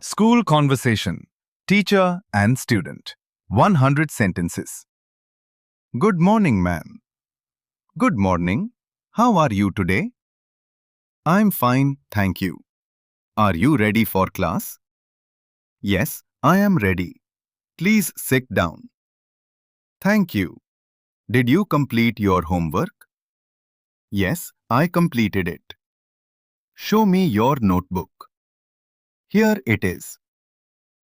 School conversation. Teacher and student. 100 sentences. Good morning, ma'am. Good morning. How are you today? I'm fine, thank you. Are you ready for class? Yes, I am ready. Please sit down. Thank you. Did you complete your homework? Yes, I completed it. Show me your notebook. Here it is.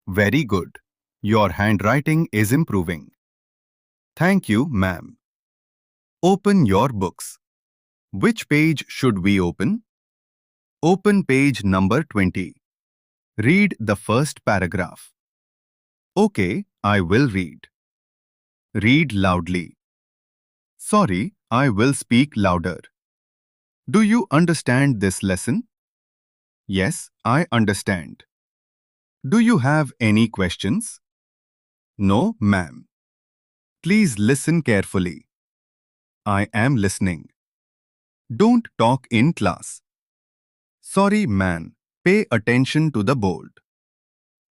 Very good. Your handwriting is improving. Thank you, ma'am. Open your books. Which page should we open? Open page number 20. Read the first paragraph. Okay, I will read. Read loudly. Sorry, I will speak louder. Do you understand this lesson? Yes, I understand. Do you have any questions? No, ma'am. Please listen carefully. I am listening. Don't talk in class. Sorry, man. Pay attention to the board.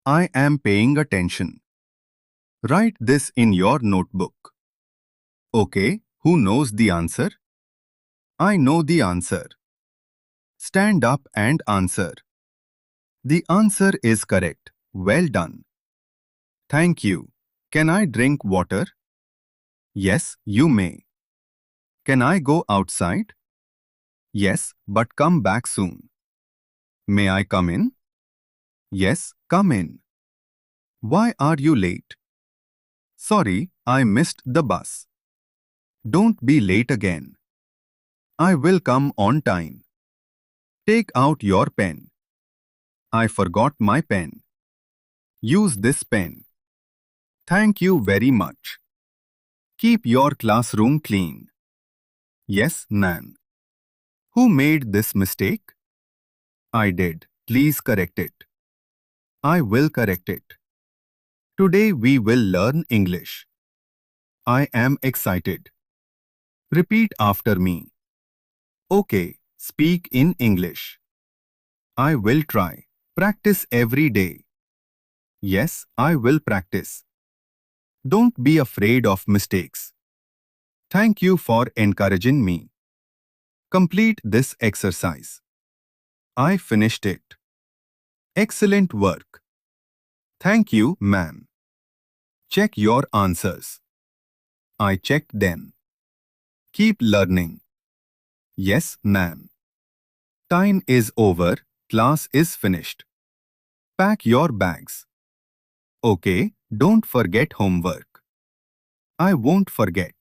I am paying attention. Write this in your notebook. Okay, who knows the answer? I know the answer. Stand up and answer. The answer is correct. Well done. Thank you. Can I drink water? Yes, you may. Can I go outside? Yes, but come back soon. May I come in? Yes, come in. Why are you late? Sorry, I missed the bus. Don't be late again. I will come on time. Take out your pen. I forgot my pen. Use this pen. Thank you very much. Keep your classroom clean. Yes, ma'am. Who made this mistake? I did. Please correct it. I will correct it. Today we will learn English. I am excited. Repeat after me. Okay, speak in English. I will try. Practice every day. Yes, I will practice. Don't be afraid of mistakes. Thank you for encouraging me. Complete this exercise. I finished it. Excellent work. Thank you, ma'am. Check your answers. I checked them. Keep learning. Yes, ma'am. Time is over. Class is finished. Pack your bags. Okay, don't forget homework. I won't forget.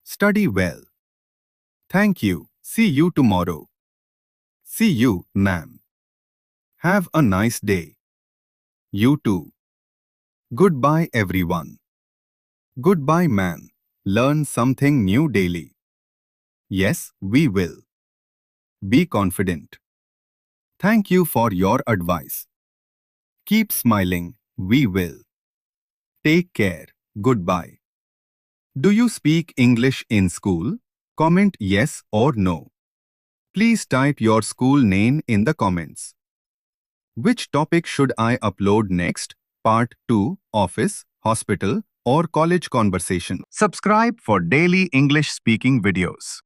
Study well. Thank you. See you tomorrow. See you, ma'am. Have a nice day. You too. Goodbye, everyone. Goodbye, ma'am. Learn something new daily. Yes, we will. Be confident. Thank you for your advice. Keep smiling. We will. Take care. Goodbye. Do you speak English in school? Comment yes or no. Please type your school name in the comments. Which topic should I upload next? Part 2, Office, Hospital, or College Conversation? Subscribe for daily English speaking videos.